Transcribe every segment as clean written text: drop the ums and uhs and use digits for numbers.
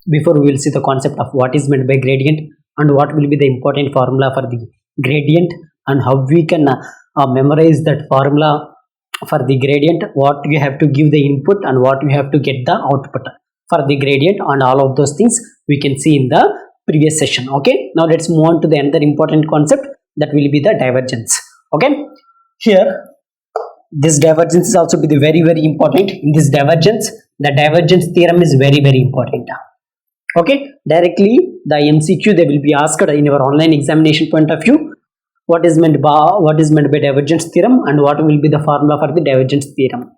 before we will see the concept of what is meant by gradient and what will be the important formula for the gradient and how we can memorize that formula for the gradient, what you have to give the input and what you have to get the output for the gradient, and all of those things we can see in the previous session. Okay, now let's move on to the another important concept, that will be the divergence. Okay, here this divergence is also be the very important. In this divergence, the divergence theorem is very important. Okay, directly the MCQ they will be asked in your online examination point of view, what is meant by divergence theorem and what will be the formula for the divergence theorem.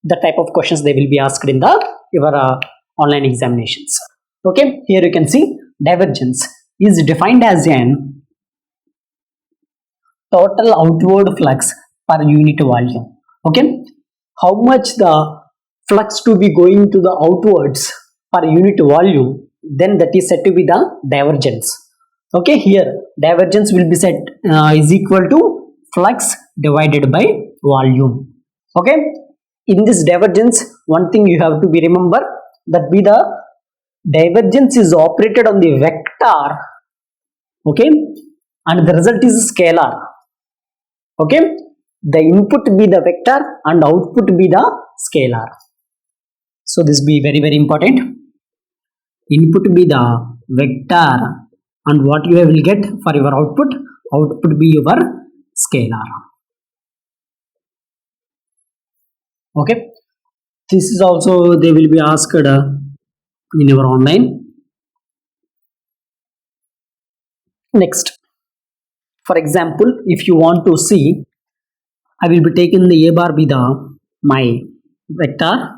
The type of questions they will be asked in the your online examinations. Okay, here you can see divergence is defined as an total outward flux per unit volume. Okay, how much the flux to be going to the outwards per unit volume, then that is said to be the divergence. Okay, here divergence will be said is equal to flux divided by volume. Okay, in this divergence, one thing you have to be remember, that be the divergence is operated on the vector. Okay, and the result is scalar. Okay, the input be the vector and output be the scalar. So this be very important. Input be the vector and what you will get for your output be your scalar. Okay, this is also they will be asked in your online. Next, for example, if you want to see, I will be taking the A bar be the my vector.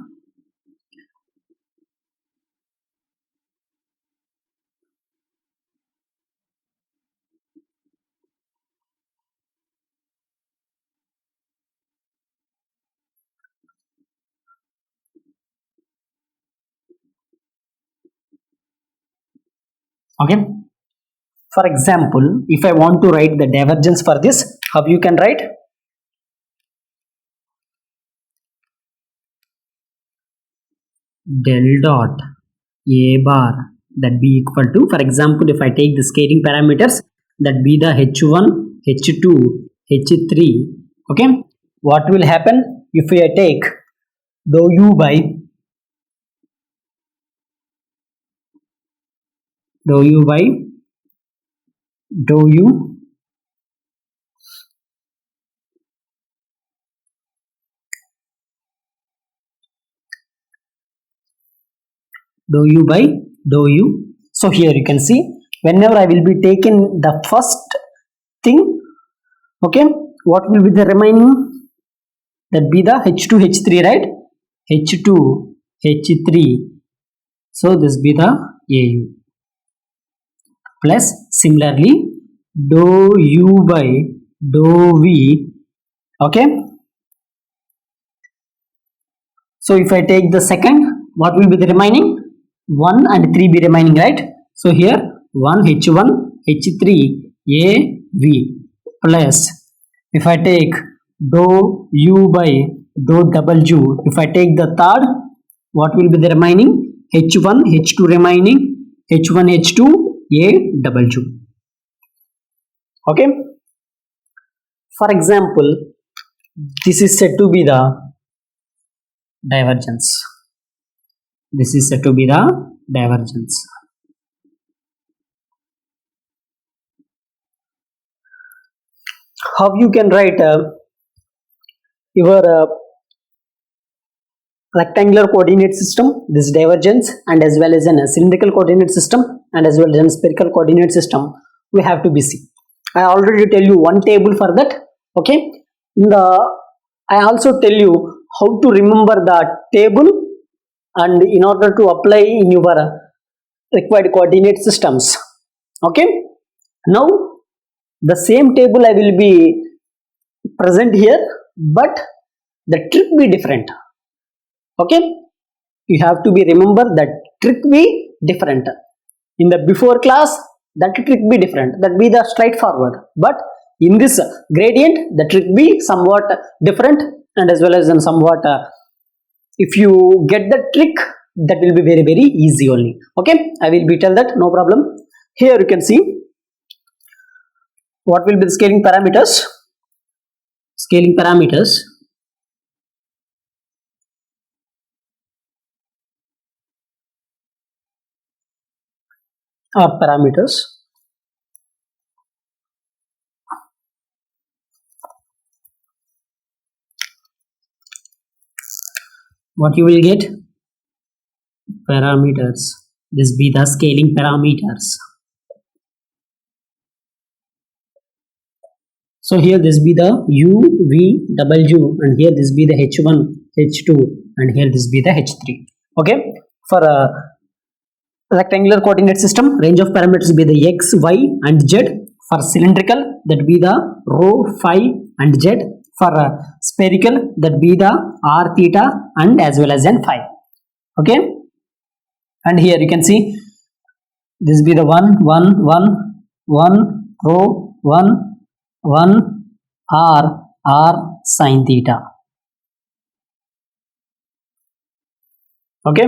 Okay, for example, if I want to write the divergence for this, how you can write? Del dot A bar that be equal to, for example, if I take the scaling parameters, that be the H1, H2, H3. Okay, what will happen if I take dou u by dou u by dou u. So here you can see, whenever I will be taking the first thing, okay, what will be the remaining? That be the H2, H3, right? H2, H3. So this be the AU. Plus similarly dou u by dou v. Okay. So if I take the second, what will be the remaining? 1 and 3 be remaining, right? So here 1 H1 H3 A V plus, if I take dou u by dou w, if I take the third, what will be the remaining? H1 H2 remaining, H1 H2 A W. Okay, for example, this is said to be the divergence. This is said to be the divergence. How you can write your rectangular coordinate system, this divergence, and as well as a cylindrical coordinate system and as well as a spherical coordinate system, we have to be seen. I already tell you one table for that. Okay, I also tell you how to remember the table and in order to apply in your required coordinate systems. Okay, now the same table I will be present here, but the trick be different. Okay, you have to be remember that trick be different. In the before class, that trick be different, that be the straightforward, but in this gradient the trick be somewhat different, and as well as in somewhat if you get the trick That will be very easy only. Okay, I will be tell that, no problem. Here you can see what will be the scaling parameters. Scaling parameters or parameters. What you will get? Parameters. This be the scaling parameters. So here this be the u, v, w, and here this be the h1, h2, and here this be the h3. Okay, for a rectangular coordinate system, range of parameters be the x, y, and z. For cylindrical, that be the rho, phi, and z. For spherical, that be the r, theta, and as well as n, phi. Okay, and here you can see this be the 1, 1, 1, 1, rho, 1, 1, r sin theta. Okay,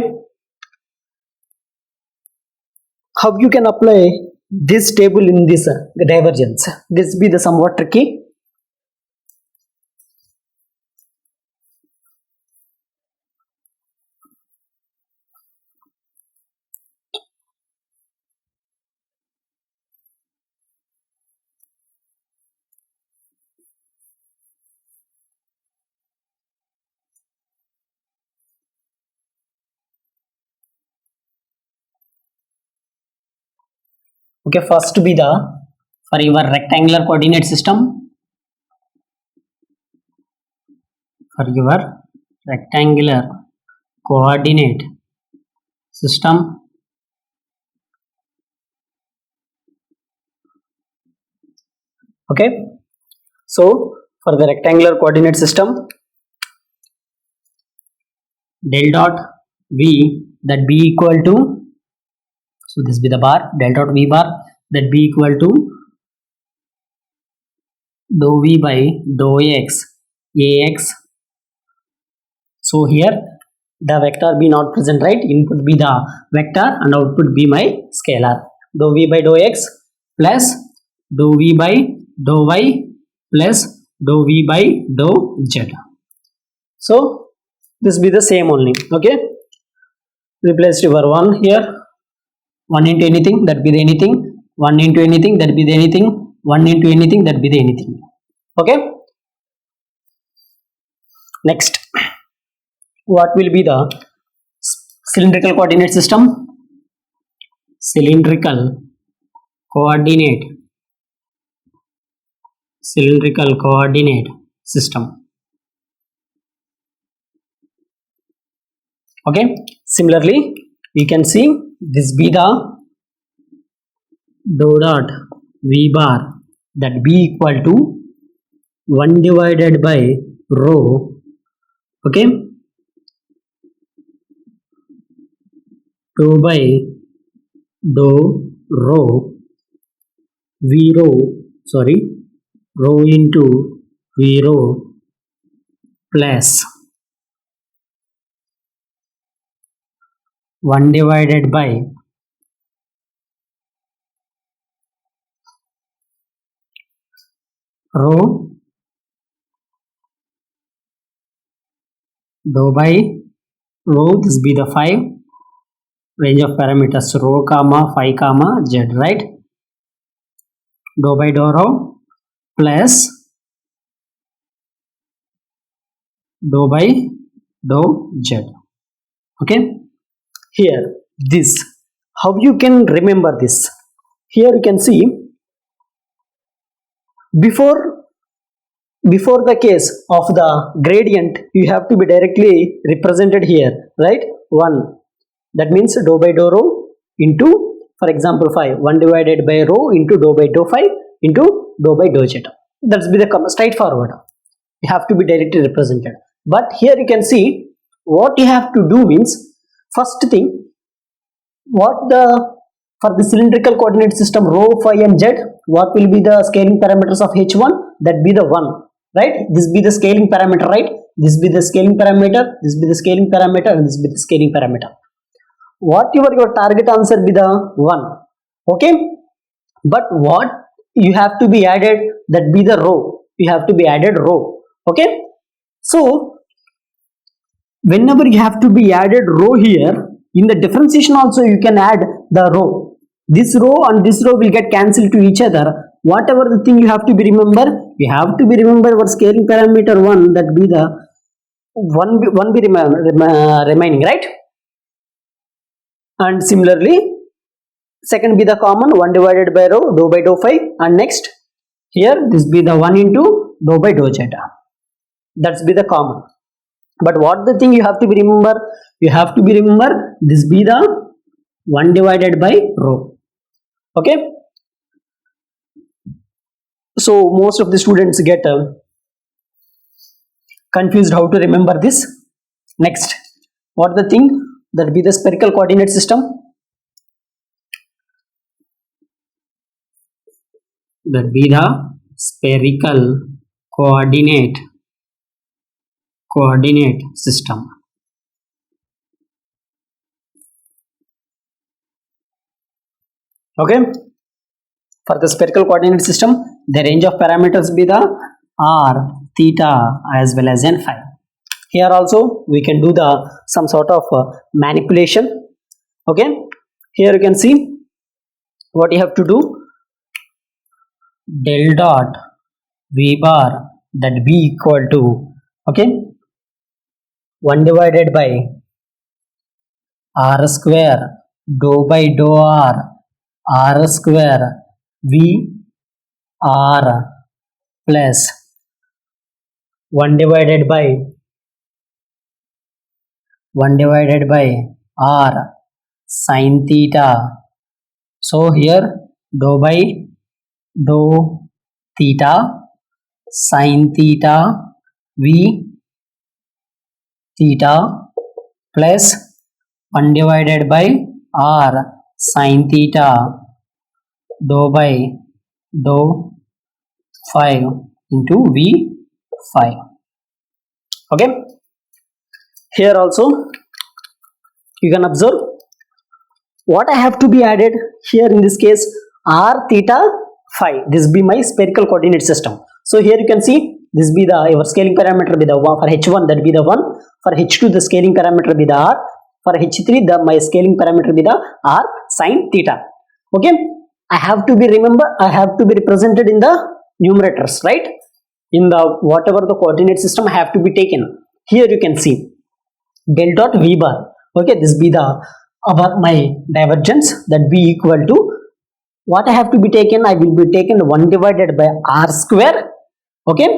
how you can apply this table in this divergence? This be the somewhat tricky. Okay, first be the, for your rectangular coordinate system, for your rectangular coordinate system, okay, so for the rectangular coordinate system, del dot v, that be equal to, so this be the bar, del dot v bar, that be equal to dou v by dou x ax. So here the vector be not present, right? Input be the vector and output be my scalar. Dou v by dou x plus dou v by dou y plus dou v by dou z. So this be the same only. Okay, replace your 1 here, 1 into anything, that be the anything, 1 into anything, that be the anything, 1 into anything, that be the anything. Okay, next, what will be the cylindrical coordinate system? Cylindrical coordinate system. Okay, similarly we can see this be the dou dot v bar, that be equal to 1 divided by rho. Okay, 2 by dou rho v rho, sorry, rho into v rho plus 1 divided by rho dou by rho, this be the 5, range of parameters rho comma phi comma z, right? Dou by dou rho plus dou by dou z. Okay, here this, how you can remember this? Here you can see before the case of the gradient, you have to be directly represented here, right? 1, that means dou by dou rho into, for example, 5, 1 divided by rho into dou by dou 5 into dou by dou z. That's be the straightforward. You have to be directly represented. But here you can see what you have to do means, first thing, what the, for the cylindrical coordinate system rho, phi, and z, what will be the scaling parameters of h1? That be the 1, right? This be the scaling parameter, right? This be the scaling parameter, this be the scaling parameter, and this be the scaling parameter. whatever your target answer be the 1. Okay, but what you have to be added, that be the row, you have to be added row. Okay, so whenever you have to be added row here, in the differentiation also you can add the row. This row and this row will get cancelled to each other. Whatever the thing you have to be remember, you have to be remember our scaling parameter 1, that be the 1 be remaining, right? And similarly second be the common 1 divided by row dou by dou phi, and next here this be the 1 into dou by dou zeta, that's be the common. But what the thing you have to be remember, you have to be remember this be the 1 divided by row. Okay, so most of the students get confused how to remember this. Next, what the thing, that be the spherical coordinate system, that be the spherical coordinate system. Okay, for the spherical coordinate system, the range of parameters be the r, theta as well as n phi. Here also we can do the some sort of manipulation. Okay, here you can see what you have to do, del dot v bar, that b equal to, okay, 1 divided by r square dou by dou r square v r plus 1 divided by r sin theta. So here dou by dou theta sin theta v theta plus 1 divided by r sin theta dou by dou phi into v phi. Okay, here also you can observe what I have to be added here. In this case r theta phi, this be my spherical coordinate system. So here you can see this be the your scaling parameter be the 1 for h1, that be the 1, for h2 the scaling parameter be the r, for h3 the my scaling parameter be the r sin theta. Okay, I have to be remember, I have to be represented in the numerators, right? In the whatever the coordinate system I have to be taken. Here you can see del dot v bar. Okay, this be the our my divergence, that be equal to what I have to be taken, I will be taken 1 divided by r square. Okay,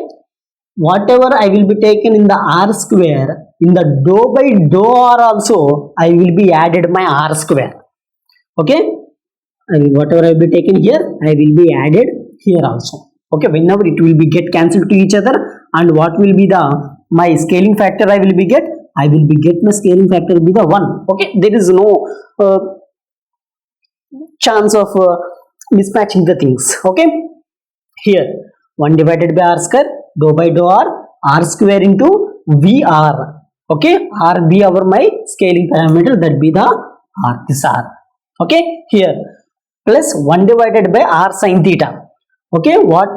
whatever I will be taken in the r square, in the dou by dou r also I will be added my r square. Okay, whatever I will be taken here I will be added here also. Okay, whenever it will be get cancelled to each other, and what will be the my scaling factor I will be get, I will be get my scaling factor will be the 1. Okay, there is no chance of mismatching the things. Okay, here 1 divided by r square dou by dou r square into vr. Okay, r be our my scaling parameter, that be the r, this r. Okay, here plus 1 divided by r sin theta. Okay, what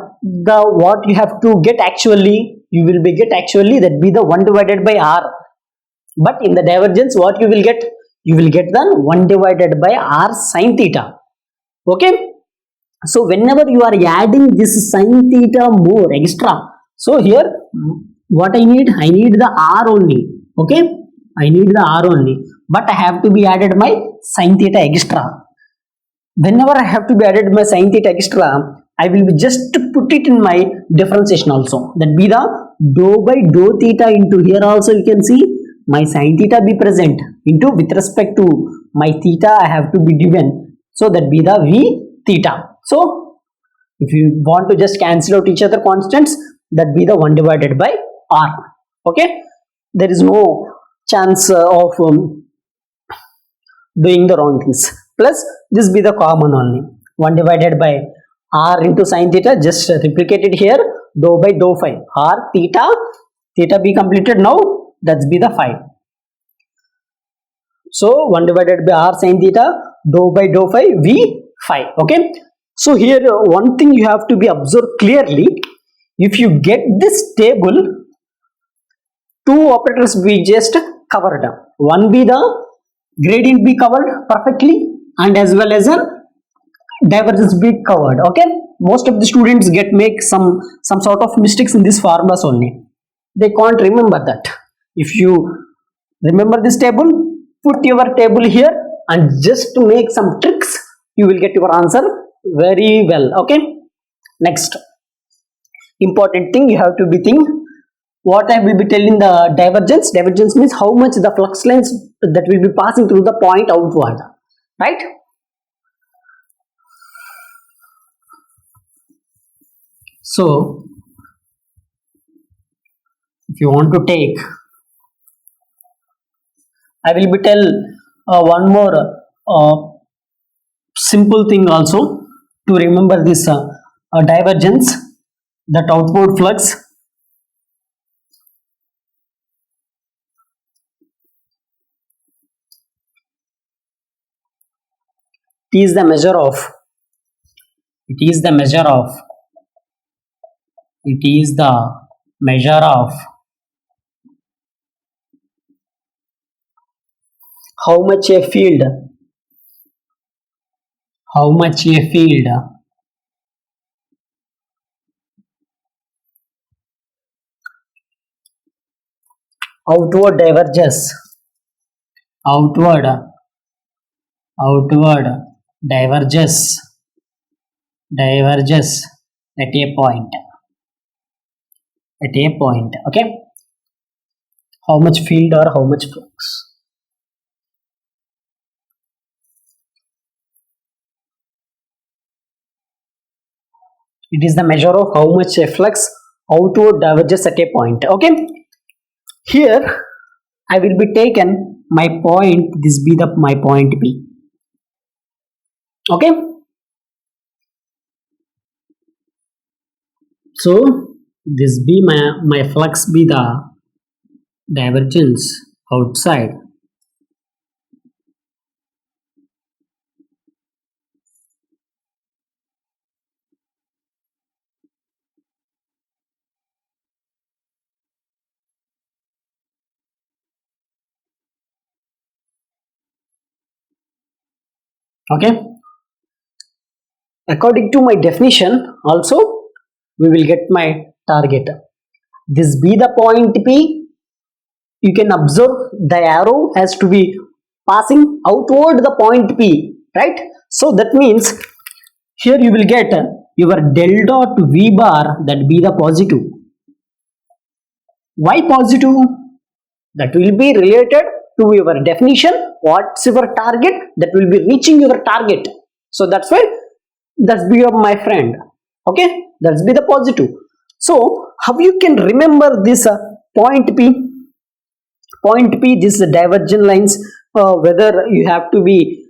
you have to get actually, you will be get actually, that be the 1 divided by r, but in the divergence what you will get, you will get the 1 divided by r sin theta. Okay, so whenever you are adding this sin theta more extra, so here what I need the r only. Okay, I need the r only, but I have to be added my sin theta extra. Whenever I have to be added my sin theta extra, I will be just put it in my differentiation also, that be the dou by dou theta into, here also you can see my sin theta be present into with respect to my theta I have to be given, so that be the v theta. So if you want to just cancel out each other constants, that be the 1 divided by r. Okay, there is no chance of doing the wrong things. Plus this be the common only, 1 divided by r into sin theta, just replicated here, dou by dou phi, r theta be completed now, that's be the phi. So 1 divided by r sin theta dou by dou phi v phi. Okay, so here one thing you have to be observed clearly. If you get this table, two operators we just covered. One be the gradient be covered perfectly, and as well as a divergence be covered. Okay, most of the students make some sort of mistakes in these formulas only. They can't remember that. If you remember this table, put your table here and just make some tricks, you will get your answer very well. Okay, next important thing you have to be think what I will be telling. The divergence. Divergence means how much the flux lines that will be passing through the point outward, right? So if you want to take, I will be tell one more simple thing also to remember this divergence, that outward flux. It is the measure of, it is the measure of, it is the measure of how much a field, how much a field outward diverges, outward diverges, diverges at a point, at a point. Okay, how much field or how much flux. It is the measure of how much a flux outward diverges at a point. Okay, here I will be taken my point, this be the my point P. Okay, so this be my flux be the divergence outside. Okay, according to my definition also we will get my target. This be the point P. You can observe the arrow has to be passing outward the point P, right? So that means here you will get your del dot V bar, that be the positive. Why positive? That will be related to your definition. What's your target? That will be reaching your target. So that's why that's be your my friend. Okay, that's be the positive. So how you can remember this point P? Point P, this divergent lines, whether you have to be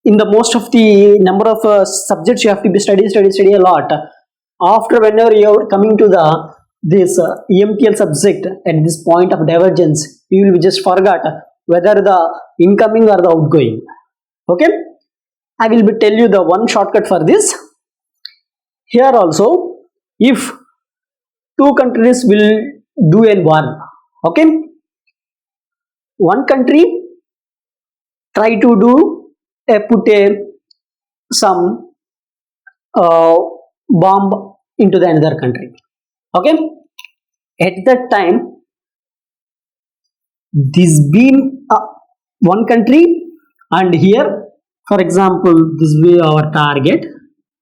in the most of the number of subjects you have to be study a lot. After whenever you are coming to the this EMTL subject at this point of divergence, you will be just forgot whether the incoming or the outgoing. Okay, I will be tell you the one shortcut for this. Here also, if two countries will do a war, okay, one country try to do put a some bomb into the another country. Okay, at that time this being one country, and here for example this will be our target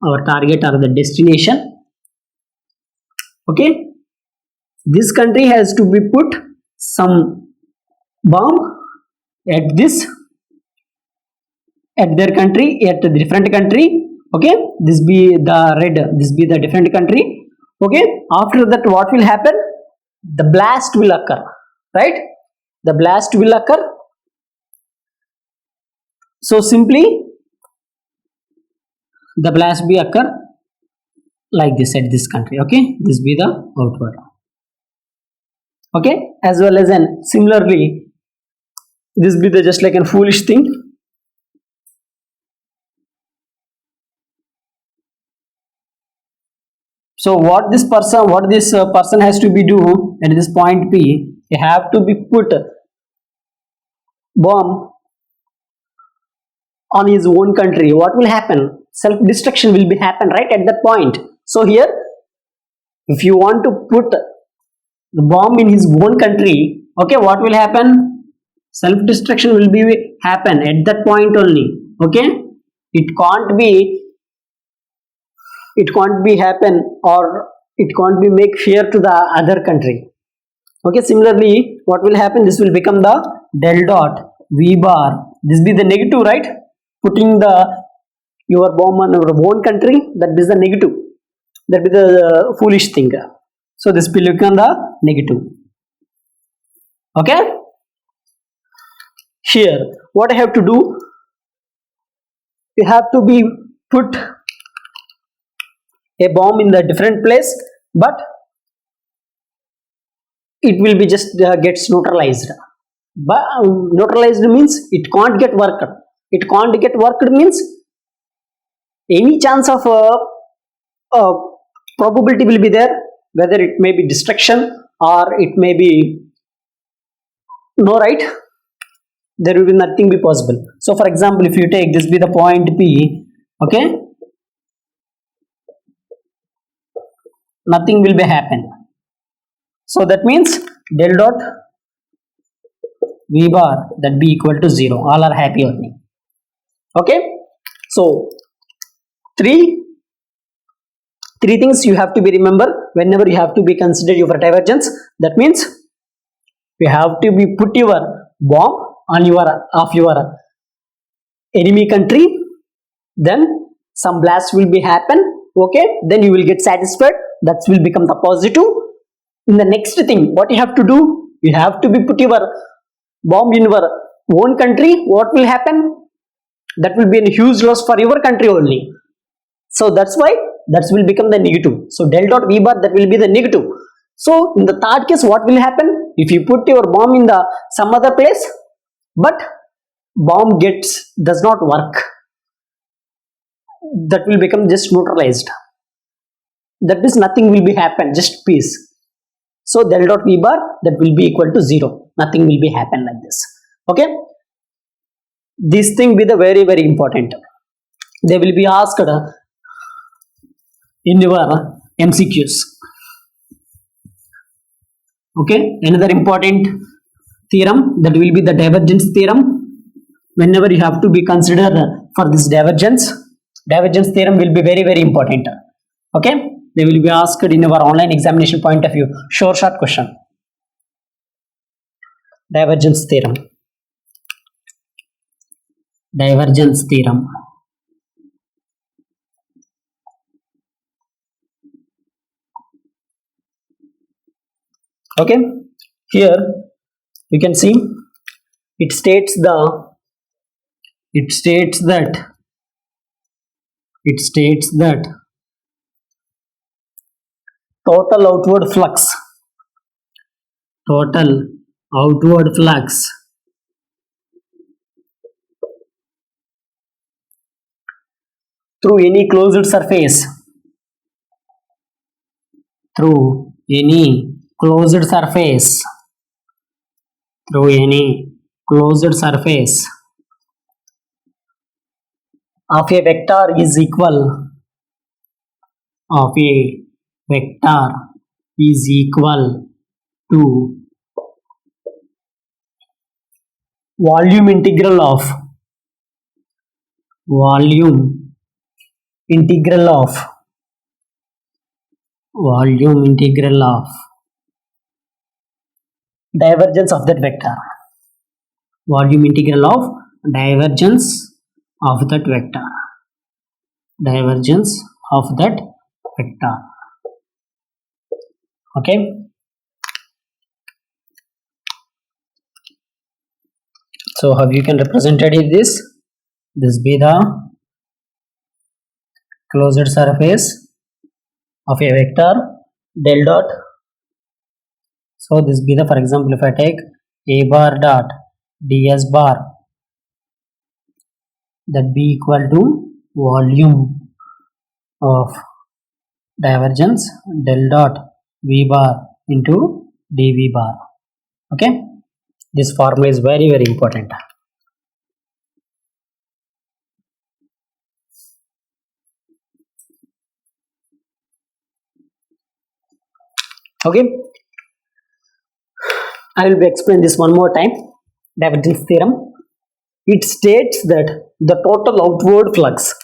or the destination. Okay, this country has to be put some bomb at this, at their country, at the different country. Okay, this be the red, this be the different country. Okay, after that what will happen? The blast will occur, right? The blast will occur. So simply the blast be occur like this at this country. Okay, this be the outward. Okay, as well as an similarly This be the just like a foolish thing. So what this person has to be do at this point P, they have to be put bomb on his own country. What will happen? Self destruction will be happen right at that point. So here, if you want to put the bomb in his own country, okay, what will happen? Self destruction will be happen at that point only. Okay, it can't be happen, or it can't be make fear to the other country. Okay, similarly what will happen, this will become the del dot v bar, this be the negative, right? Putting the your bomb on your own country, that is the negative, that be the foolish thing. So this will become the negative. Okay, here what I have to do, you have to be put a bomb in the different place, but it will be just gets neutralized. But neutralized means it can't get worked. It can't get worked means any chance of probability will be there, whether it may be destruction or it may be no, right? There will be nothing be possible. So for example, if you take this be the point P, okay, nothing will be happen. So that means del dot v bar, that be equal to 0. All are happy only. Okay, so three things you have to be remember whenever you have to be consider your divergence. That means you have to be put your bomb on your enemy country, then some blast will be happen. Okay, then you will get satisfied, that will become the positive. In the next thing, what you have to do, you have to be put your bomb in your own country. What will happen? That will be a huge loss for your country only. So that's why that will become the negative. So del dot v bar, that will be the negative. So in the third case, what will happen? If you put your bomb in the some other place, but bomb does not work, that will become just neutralized. That means nothing will be happen, just peace. So del dot v bar, that will be equal to 0. Nothing will be happen like this. Okay, this thing be the very important. They will be asked in your MCQs. Okay, another important theorem, that will be the divergence theorem. Whenever you have to be considered for this divergence theorem will be very important. Okay, they will be asked in our online examination point of view, short question. Divergence theorem. Okay, here you can see it states that total outward flux through any closed surface of a vector is equal to volume integral of divergence of that vector. Okay, so how you can represent it, this be the closed surface of a vector del dot. So this be the, for example, if I take a bar dot ds bar that be equal to volume of divergence del dot v bar into dv bar. Okay, this formula is very important. Okay, I will explain this one more time. Divergence theorem, it states that the total outward flux,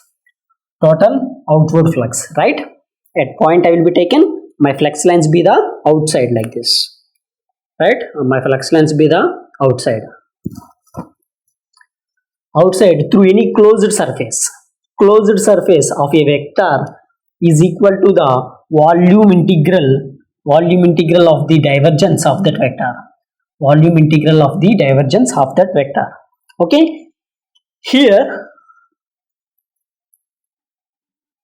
right, at point I will be taken, my flux lines be the outside like this, right, my flux lines be the outside through any closed surface of a vector is equal to the volume integral of the divergence of that vector, okay. Here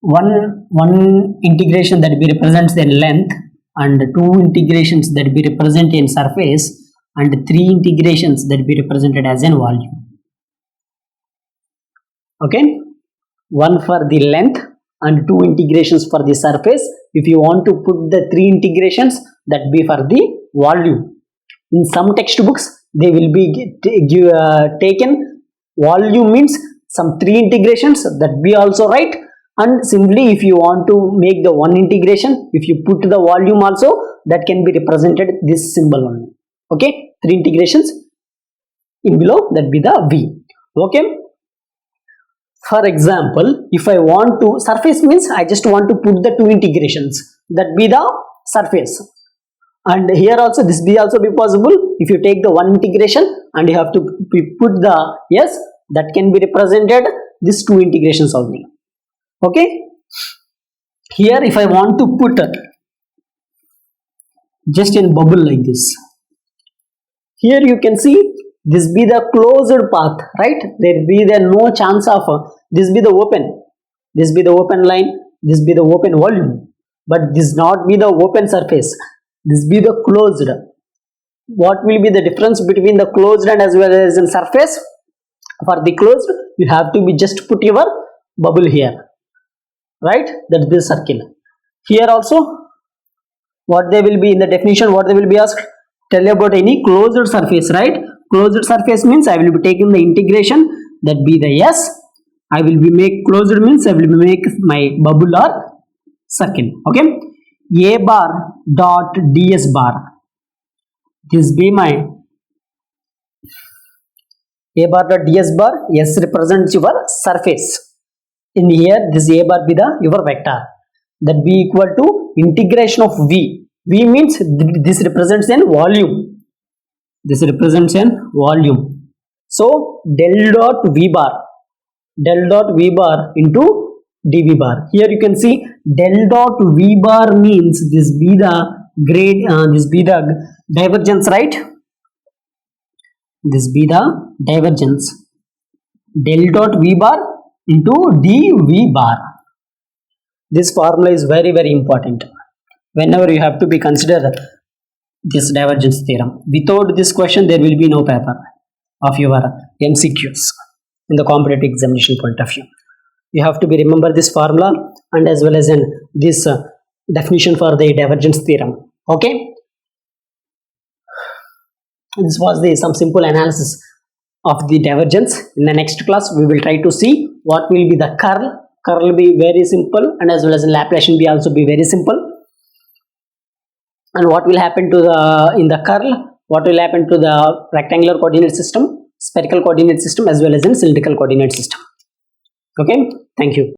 one integration that be represents in length, and two integrations that be represented in surface, and three integrations that be represented as in volume. Okay, one for the length and two integrations for the surface. If you want to put the three integrations, that be for the volume. In some textbooks they will be taken volume means some three integrations, that be also right. And simply if you want to make the one integration, if you put the volume also, that can be represented this symbol only. Okay, three integrations in below, that be the v. Okay, for example, if I want to surface means I just want to put the two integrations, that be the surface. And here also this be also be possible. If you take the one integration and you have to put the yes, that can be represented these two integrations only. Okay, here if I want to put just in bubble like this, here you can see this be the closed path, right, there be the no chance of this be the open line, this be the open volume, but this not be the open surface, this be the closed. What will be the difference between the closed and as well as in surface? For the closed, you have to be just put your bubble here, right, that is this circle. Here also what they will be in the definition, what they will be asked, tell about any closed surface, right. Closed surface means I will be taking the integration, that be the yes, I will be make closed means I will be make my bubble or circle. Okay, a bar dot ds bar, this be my a bar dot ds bar, s represents your surface. In here this a bar be the your vector, that be equal to integration of v. V means this represents an volume, so del dot v bar into dv bar. Here you can see del dot v bar means this be the grade, this be the divergence, right, this be the divergence, del dot v bar into dv bar. This formula is very important whenever you have to be consider this divergence theorem. Without this question there will be no paper of your MCQs in the competitive examination point of view. You have to be remember this formula and as well as in this definition for the divergence theorem. Okay, this was the some simple analysis of the divergence. In the next class we will try to see what will be the curl will be very simple, and as well as in Laplacian will also be very simple. And what will happen to the in the curl, what will happen to the rectangular coordinate system, spherical coordinate system, as well as in cylindrical coordinate system. Okay, thank you.